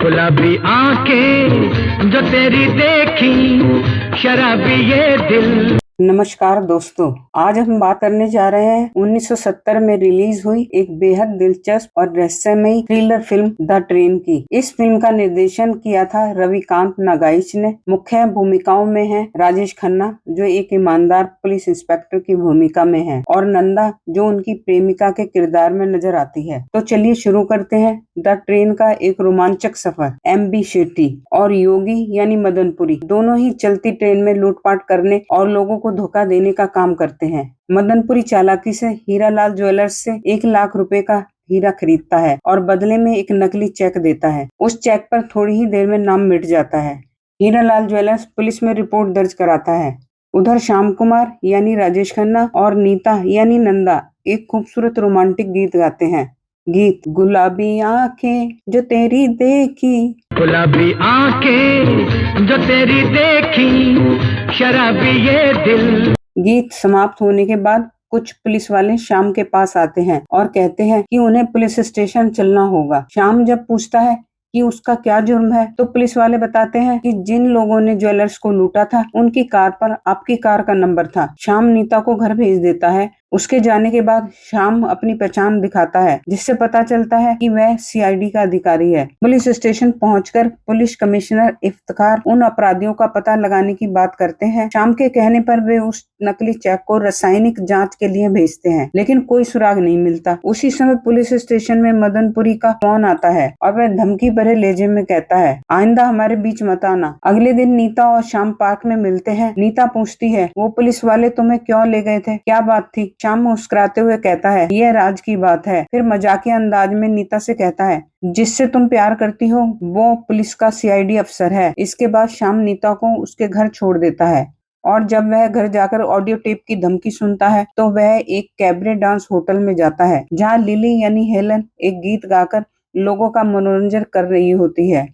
गुलाबी आंखें जो तेरी देखी, शराबी ये दिल। नमस्कार दोस्तों, आज हम बात करने जा रहे हैं 1970 में रिलीज हुई एक बेहद दिलचस्प और रहस्यमयी थ्रिलर फिल्म द ट्रेन की। इस फिल्म का निर्देशन किया था रविकांत नागाइच ने। मुख्य भूमिकाओं में है राजेश खन्ना जो एक ईमानदार पुलिस इंस्पेक्टर की भूमिका में है और नंदा जो उनकी प्रेमिका के किरदार में नजर आती है। तो चलिए शुरू करते हैं द ट्रेन का एक रोमांचक सफर। एम.बी. शेट्टी और योगी यानी मदनपुरी दोनों ही चलती ट्रेन में लूटपाट करने और लोगों को धोखा देने का काम करते हैं। मदनपुरी चालाकी से हीरालाल ज्वेलर्स से 1 लाख रुपए का हीरा खरीदता है और बदले में एक नकली चेक देता है। उस चेक पर थोड़ी ही देर में नाम मिट जाता है। हीरालाल ज्वेलर्स पुलिस में रिपोर्ट दर्ज कराता है। उधर श्याम कुमार यानी राजेश खन्ना और नीता यानी नंदा एक खूबसूरत रोमांटिक गीत गाते हैं। गीत गुलाबी आंखें जो तेरी देखी, गुलाबी आंखें जो तेरी देखी, शराबी ये दिल। गीत समाप्त होने के बाद कुछ पुलिस वाले श्याम के पास आते हैं और कहते हैं कि उन्हें पुलिस स्टेशन चलना होगा। श्याम जब पूछता है कि उसका क्या जुर्म है तो पुलिस वाले बताते हैं कि जिन लोगों ने ज्वेलर्स को लूटा था उनकी कार पर आपकी कार का नंबर था। श्याम नीता को घर भेज देता है। उसके जाने के बाद श्याम अपनी पहचान दिखाता है जिससे पता चलता है कि वह सीआईडी का अधिकारी है। पुलिस स्टेशन पहुंचकर पुलिस कमिश्नर इफ्तिखार उन अपराधियों का पता लगाने की बात करते हैं। श्याम के कहने पर वे उस नकली चेक को रासायनिक जांच के लिए भेजते हैं लेकिन कोई सुराग नहीं मिलता। उसी समय पुलिस स्टेशन में मदनपुरी का फोन आता है और वह धमकी भरे लहजे में कहता है, आइंदा हमारे बीच मत आना। अगले दिन नीता और श्याम पार्क में मिलते हैं। नीता पूछती है, वो पुलिस वाले तुम्हें क्यों ले गए थे, क्या बात थी? श्याम मुस्कुराते हुए कहता है, यह राज की बात है। फिर मजाकिया अंदाज में नीता से कहता है, जिससे तुम प्यार करती हो वो पुलिस का सीआईडी अफसर है। इसके बाद श्याम नीता को उसके घर छोड़ देता है और जब वह घर जाकर ऑडियो टेप की धमकी सुनता है तो वह एक कैबरे डांस होटल में जाता है जहाँ लिली यानी हेलन एक गीत गाकर लोगों का मनोरंजन कर रही होती है।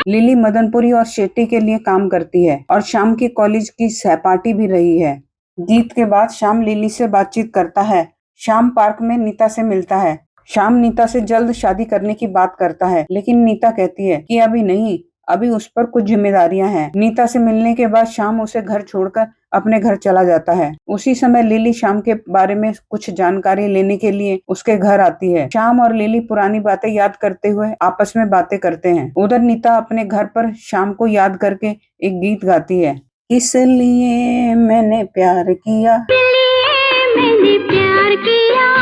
लिली मदनपुरी और शेट्टी के लिए काम करती है और श्याम की कॉलेज की सहपाठी भी रही है। गीत के बाद श्याम लिली से बातचीत करता है। श्याम पार्क में नीता से मिलता है। श्याम नीता से जल्द शादी करने की बात करता है लेकिन नीता कहती है कि अभी नहीं, अभी उस पर कुछ जिम्मेदारियां हैं। नीता से मिलने के बाद श्याम उसे घर छोड़कर अपने घर चला जाता है। उसी समय लिली श्याम के बारे में कुछ जानकारी लेने के लिए उसके घर आती है। श्याम और लिली पुरानी बातें याद करते हुए आपस में बातें करते हैं। उधर नीता अपने घर पर श्याम को याद करके एक गीत गाती है, इसलिए मैंने प्यार किया, मैंने प्यार किया।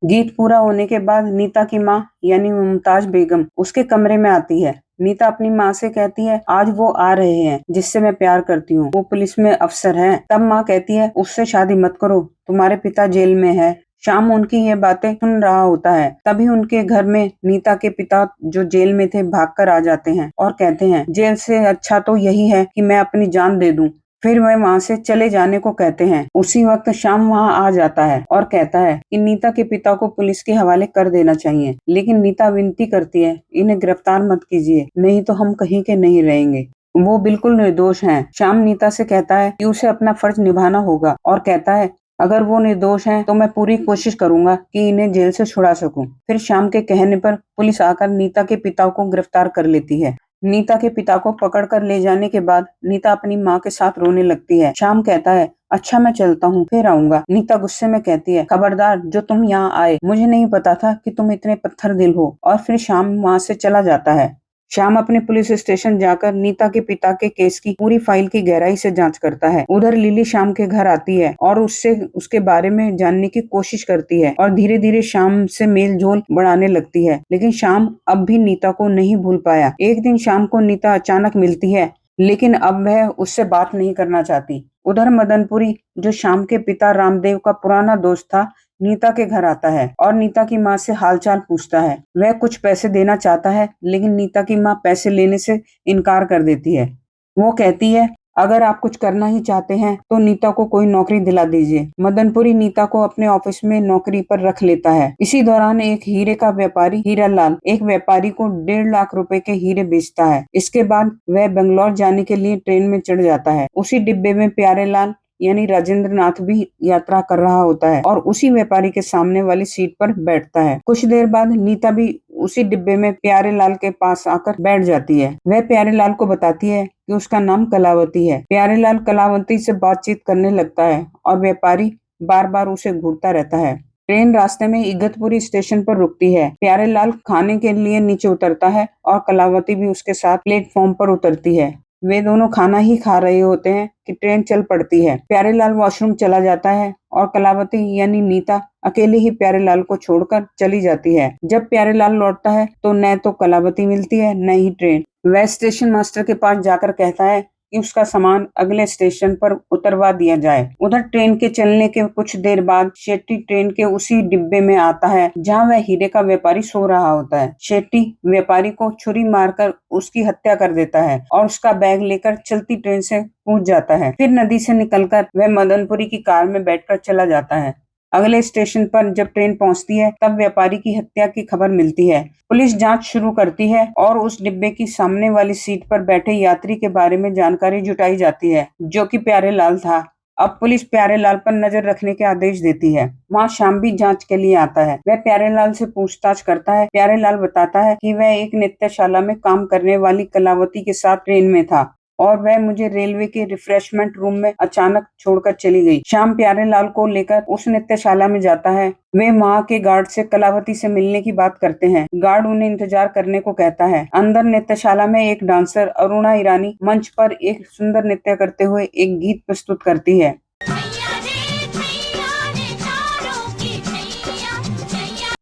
गीत पूरा होने के बाद नीता की माँ यानी मुमताज बेगम उसके कमरे में आती है। नीता अपनी माँ से कहती है, आज वो आ रहे हैं जिससे मैं प्यार करती हूँ, वो पुलिस में अफसर है। तब माँ कहती है, उससे शादी मत करो, तुम्हारे पिता जेल में है। श्याम उनकी ये बातें सुन रहा होता है। तभी उनके घर में नीता के पिता जो जेल में थे भागकर आ जाते हैं और कहते हैं, जेल से अच्छा तो यही है कि मैं अपनी जान दे दूं। फिर वह वहाँ से चले जाने को कहते हैं। उसी वक्त श्याम वहाँ आ जाता है और कहता है कि नीता के पिता को पुलिस के हवाले कर देना चाहिए, लेकिन नीता विनती करती है, इन्हें गिरफ्तार मत कीजिए, नहीं तो हम कहीं के नहीं रहेंगे, वो बिल्कुल निर्दोष हैं। श्याम नीता से कहता है कि उसे अपना फर्ज निभाना होगा और कहता है, अगर वो निर्दोष हैं तो मैं पूरी कोशिश करूंगा कि इन्हें जेल से छुड़ा सकूं। फिर श्याम के कहने पर पुलिस आकर नीता के पिता को गिरफ्तार कर लेती है। नीता के पिता को पकड़कर ले जाने के बाद नीता अपनी माँ के साथ रोने लगती है। श्याम कहता है, अच्छा मैं चलता हूँ, फिर आऊंगा। नीता गुस्से में कहती है, खबरदार जो तुम यहाँ आए, मुझे नहीं पता था कि तुम इतने पत्थर दिल हो। और फिर श्याम वहाँ से चला जाता है। श्याम अपने पुलिस स्टेशन जाकर नीता के पिता के केस की पूरी फाइल की गहराई से जांच करता है। उधर लिली श्याम के घर आती है और उससे उसके बारे में जानने की कोशिश करती है और धीरे धीरे श्याम से मेल जोल बढ़ाने लगती है, लेकिन श्याम अब भी नीता को नहीं भूल पाया। एक दिन श्याम को नीता अचानक मिलती है लेकिन अब वह उससे बात नहीं करना चाहती। उधर मदनपुरी जो श्याम के पिता रामदेव का पुराना दोस्त था नीता के घर आता है और नीता की माँ से हालचाल पूछता है। वह कुछ पैसे देना चाहता है लेकिन नीता की माँ पैसे लेने से इनकार कर देती है। वो कहती है, अगर आप कुछ करना ही चाहते हैं तो नीता को कोई नौकरी दिला दीजिए। मदनपुरी नीता को अपने ऑफिस में नौकरी पर रख लेता है। इसी दौरान एक हीरे का व्यापारी हीरालाल एक व्यापारी को 1.5 लाख रुपए के हीरे बेचता है। इसके बाद वह बेंगलोर जाने के लिए ट्रेन में चढ़ जाता है। उसी डिब्बे में प्यारेलाल यानी राजेंद्र नाथ भी यात्रा कर रहा होता है और उसी व्यापारी के सामने वाली सीट पर बैठता है। कुछ देर बाद नीता भी उसी डिब्बे में प्यारेलाल के पास आकर बैठ जाती है। वह प्यारेलाल को बताती है कि उसका नाम कलावती है। प्यारेलाल कलावती से बातचीत करने लगता है और व्यापारी बार बार उसे घूरता रहता है। ट्रेन रास्ते में इगतपुरी स्टेशन पर रुकती है। प्यारेलाल खाने के लिए नीचे उतरता है और कलावती भी उसके साथ प्लेटफॉर्म पर उतरती है। वे दोनों खाना ही खा रहे होते हैं कि ट्रेन चल पड़ती है। प्यारेलाल वॉशरूम चला जाता है और कलावती यानी नीता अकेले ही प्यारेलाल को छोड़कर चली जाती है। जब प्यारेलाल लौटता है तो न तो कलावती मिलती है न ही ट्रेन। वह स्टेशन मास्टर के पास जाकर कहता है कि उसका सामान अगले स्टेशन पर उतरवा दिया जाए। उधर ट्रेन के चलने के कुछ देर बाद शेट्टी ट्रेन के उसी डिब्बे में आता है जहां वह हीरे का व्यापारी सो रहा होता है। शेट्टी व्यापारी को छुरी मारकर उसकी हत्या कर देता है और उसका बैग लेकर चलती ट्रेन से कूद जाता है। फिर नदी से निकलकर वह मदनपुरी की कार में बैठकर चला जाता है। अगले स्टेशन पर जब ट्रेन पहुंचती है तब व्यापारी की हत्या की खबर मिलती है। पुलिस जांच शुरू करती है और उस डिब्बे की सामने वाली सीट पर बैठे यात्री के बारे में जानकारी जुटाई जाती है, जो कि प्यारेलाल था। अब पुलिस प्यारेलाल पर नजर रखने के आदेश देती है। वहाँ श्याम भी जांच के लिए आता है। वह प्यारेलाल से पूछताछ करता है। प्यारेलाल बताता है कि वह एक नृत्यशाला में काम करने वाली कलावती के साथ ट्रेन में था और वह मुझे रेलवे के रिफ्रेशमेंट रूम में अचानक छोड़कर चली गई। श्याम प्यारेलाल को लेकर उस नृत्यशाला में जाता है। वे वहाँ के गार्ड से कलावती से मिलने की बात करते हैं। गार्ड उन्हें इंतजार करने को कहता है। अंदर नृत्यशाला में एक डांसर अरुणा ईरानी मंच पर एक सुंदर नृत्य करते हुए एक गीत प्रस्तुत करती है।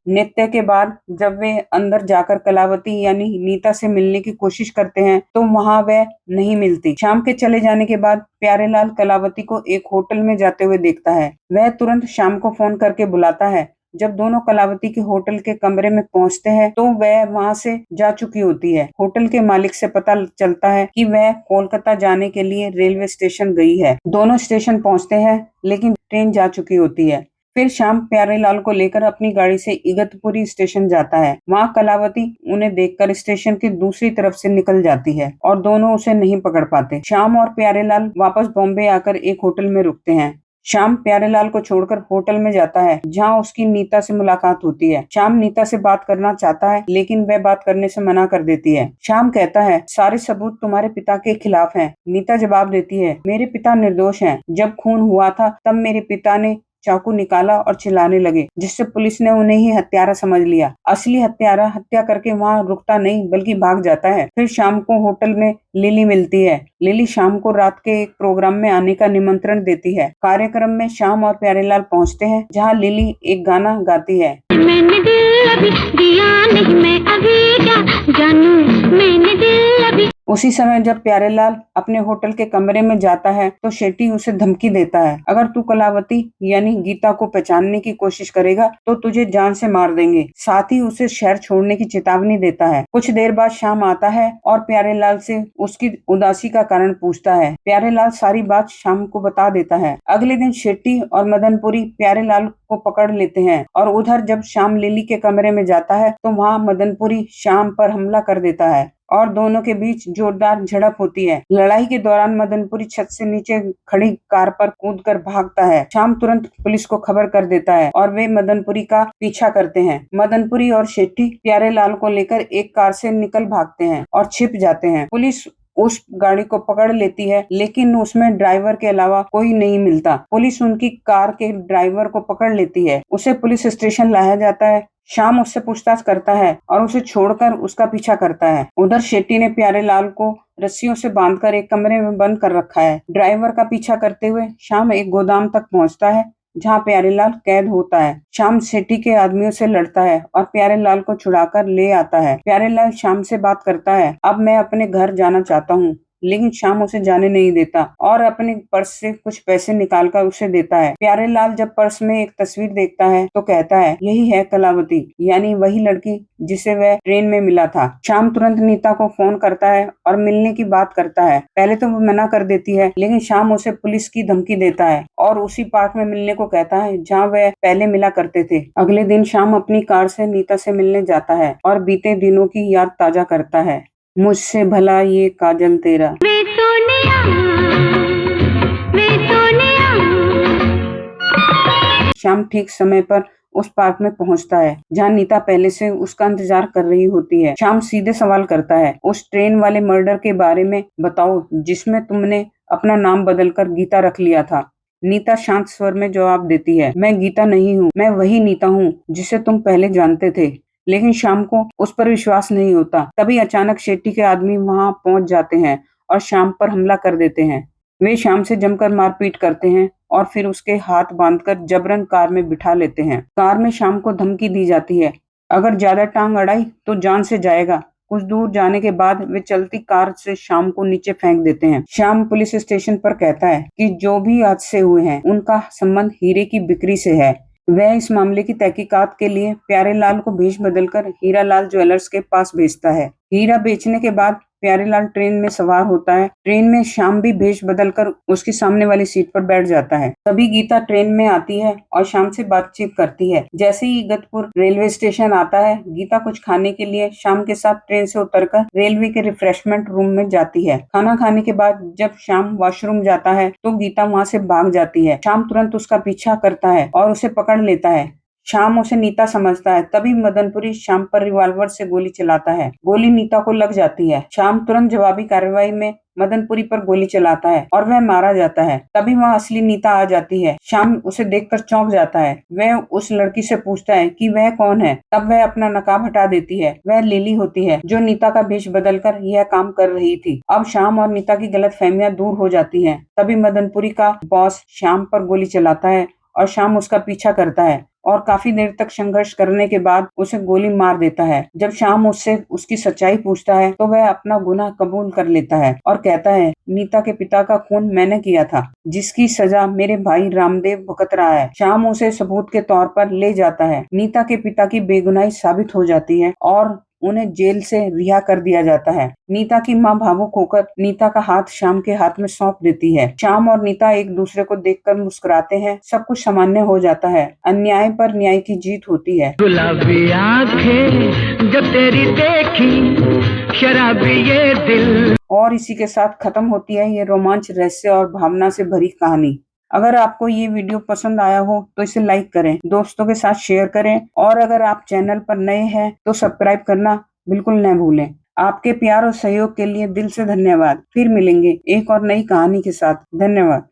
नृत्य के बाद जब वे अंदर जाकर कलावती यानी नीता से मिलने की कोशिश करते हैं तो वहां वह नहीं मिलती। शाम के चले जाने के बाद प्यारेलाल कलावती को एक होटल में जाते हुए देखता है। वह तुरंत शाम को फोन करके बुलाता है। जब दोनों कलावती के होटल के कमरे में पहुंचते हैं तो वह वहां से जा चुकी होती है। होटल के मालिक से पता चलता है कि वह कोलकाता जाने के लिए रेलवे स्टेशन गई है। दोनों स्टेशन पहुंचते हैं लेकिन ट्रेन जा चुकी होती है। फिर शाम प्यारेलाल को लेकर अपनी गाड़ी से इगतपुरी स्टेशन जाता है। वहाँ कलावती उन्हें देखकर स्टेशन की दूसरी तरफ से निकल जाती है और दोनों उसे नहीं पकड़ पाते। शाम और प्यारेलाल वापस बॉम्बे आकर एक होटल में रुकते हैं। शाम प्यारेलाल को छोड़कर होटल में जाता है जहां उसकी नीता से मुलाकात होती है। शाम नीता से बात करना चाहता है लेकिन वह बात करने से मना कर देती है। शाम कहता है सारे सबूत तुम्हारे पिता के खिलाफ हैं। नीता जवाब देती है मेरे पिता निर्दोष हैं। जब खून हुआ था तब मेरे पिता ने चाकू निकाला और चिल्लाने लगे जिससे पुलिस ने उन्हें ही हत्यारा समझ लिया। असली हत्यारा हत्या करके वहाँ रुकता नहीं बल्कि भाग जाता है। फिर शाम को होटल में लिली मिलती है। लिली शाम को रात के एक प्रोग्राम में आने का निमंत्रण देती है। कार्यक्रम में शाम और प्यारेलाल पहुँचते हैं जहाँ लिली एक गाना गाती है। मैंने दिल अभी दिया नहीं, मैं अभी क्या जानूं, मैंने दिल अभी। उसी समय जब प्यारेलाल अपने होटल के कमरे में जाता है तो शेट्टी उसे धमकी देता है अगर तू कलावती यानी गीता को पहचानने की कोशिश करेगा तो तुझे जान से मार देंगे। साथ ही उसे शहर छोड़ने की चेतावनी देता है। कुछ देर बाद शाम आता है और प्यारेलाल से उसकी उदासी का कारण पूछता है। प्यारेलाल सारी बात शाम को बता देता है। अगले दिन शेट्टी और मदनपुरी प्यारेलाल को पकड़ लेते हैं और उधर जब शाम लिली के कमरे में जाता है तो वहाँ मदनपुरी शाम पर हमला कर देता है और दोनों के बीच जोरदार झड़प होती है। लड़ाई के दौरान मदनपुरी छत से नीचे खड़ी कार पर कूदकर भागता है। शाम तुरंत पुलिस को खबर कर देता है और वे मदनपुरी का पीछा करते हैं। मदनपुरी और शेट्टी प्यारेलाल को लेकर एक कार से निकल भागते हैं और छिप जाते हैं। पुलिस उस गाड़ी को पकड़ लेती है लेकिन उसमें ड्राइवर के अलावा कोई नहीं मिलता। पुलिस उनकी कार के ड्राइवर को पकड़ लेती है। उसे पुलिस स्टेशन लाया जाता है। शाम उससे पूछताछ करता है और उसे छोड़कर उसका पीछा करता है। उधर शेट्टी ने प्यारेलाल को रस्सियों से बांधकर एक कमरे में बंद कर रखा है। ड्राइवर का पीछा करते हुए शाम एक गोदाम तक पहुंचता है जहां प्यारेलाल कैद होता है। शाम शेट्टी के आदमियों से लड़ता है और प्यारेलाल को छुड़ाकर ले आता है। प्यारेलाल शाम से बात करता है अब मैं अपने घर जाना चाहता हूँ, लेकिन शाम उसे जाने नहीं देता और अपने पर्स से कुछ पैसे निकालकर उसे देता है। प्यारेलाल जब पर्स में एक तस्वीर देखता है तो कहता है यही है कलावती यानी वही लड़की जिसे वह ट्रेन में मिला था। शाम तुरंत नीता को फोन करता है और मिलने की बात करता है। पहले तो वो मना कर देती है लेकिन शाम उसे पुलिस की धमकी देता है और उसी पार्क में मिलने को कहता है जहाँ वह पहले मिला करते थे। अगले दिन शाम अपनी कार से नीता से मिलने जाता है और बीते दिनों की याद ताजा करता है। मुझसे भला ये काजल तेरा। वे सोनिया श्याम ठीक समय पर उस पार्क में पहुंचता है जहां नीता पहले से उसका इंतजार कर रही होती है। श्याम सीधे सवाल करता है, उस ट्रेन वाले मर्डर के बारे में बताओ जिसमें तुमने अपना नाम बदलकर गीता रख लिया था। नीता शांत स्वर में जवाब देती है, मैं गीता नहीं हूँ, मैं वही नीता हूँ जिसे तुम पहले जानते थे। लेकिन श्याम को उस पर विश्वास नहीं होता। तभी अचानक शेट्टी के आदमी वहां पहुंच जाते हैं और श्याम पर हमला कर देते हैं। वे श्याम से जमकर मारपीट करते हैं और फिर उसके हाथ बांधकर जबरन कार में बिठा लेते हैं। कार में श्याम को धमकी दी जाती है, अगर ज्यादा टांग अड़ाई तो जान से जाएगा। कुछ दूर जाने के बाद वे चलती कार से श्याम को नीचे फेंक देते हैं। श्याम पुलिस स्टेशन पर कहता है कि जो भी हादसे हुए हैं उनका संबंध हीरे की बिक्री से है। वह इस मामले की तहकीकात के लिए प्यारेलाल को भेष बदलकर हीरालाल ज्वेलर्स के पास भेजता है। हीरा बेचने के बाद प्यारेलाल ट्रेन में सवार होता है। ट्रेन में श्याम भी भेष बदलकर उसकी सामने वाली सीट पर बैठ जाता है। तभी गीता ट्रेन में आती है और श्याम से बातचीत करती है। जैसे ही इगतपुर रेलवे स्टेशन आता है, गीता कुछ खाने के लिए श्याम के साथ ट्रेन से उतरकर रेलवे के रिफ्रेशमेंट रूम में जाती है। खाना खाने के बाद जब श्याम वॉशरूम जाता है तो गीता वहाँ से भाग जाती है। श्याम तुरंत उसका पीछा करता है और उसे पकड़ लेता है। श्याम उसे नीता समझता है। तभी मदनपुरी श्याम पर रिवॉल्वर से गोली चलाता है। गोली नीता को लग जाती है। श्याम तुरंत जवाबी कार्रवाई में मदनपुरी पर गोली चलाता है और वह मारा जाता है। तभी वहाँ असली नीता आ जाती है। श्याम उसे देखकर चौंक जाता है। वह उस लड़की से पूछता है कि वह कौन है। तब वह अपना नकाब हटा देती है। वह लिली होती है जो नीता का भेष बदलकर यह काम कर रही थी। अब श्याम और नीता की गलतफहमियां दूर हो जाती हैं। तभी मदनपुरी का बॉस श्याम पर गोली चलाता है और श्याम उसका पीछा करता है और काफी देर तक संघर्ष करने के बाद उसे गोली मार देता है। जब श्याम उससे उसकी सच्चाई पूछता है तो वह अपना गुनाह कबूल कर लेता है और कहता है, नीता के पिता का खून मैंने किया था, जिसकी सजा मेरे भाई रामदेव भुगत रहा है। श्याम उसे सबूत के तौर पर ले जाता है। नीता के पिता की बेगुनाही साबित हो जाती है और उन्हें जेल से रिहा कर दिया जाता है। नीता की मां भावुक होकर नीता का हाथ श्याम के हाथ में सौंप देती है। श्याम और नीता एक दूसरे को देखकर मुस्कुराते हैं। सब कुछ सामान्य हो जाता है। अन्याय पर न्याय की जीत होती है। गुलाबी आंखें जो तेरी देखी, शराबी ये दिल। और इसी के साथ खत्म होती है ये रोमांच, रहस्य और भावना से भरी कहानी। अगर आपको ये वीडियो पसंद आया हो तो इसे लाइक करें, दोस्तों के साथ शेयर करें और अगर आप चैनल पर नए हैं तो सब्सक्राइब करना बिल्कुल न भूलें। आपके प्यार और सहयोग के लिए दिल से धन्यवाद। फिर मिलेंगे एक और नई कहानी के साथ। धन्यवाद।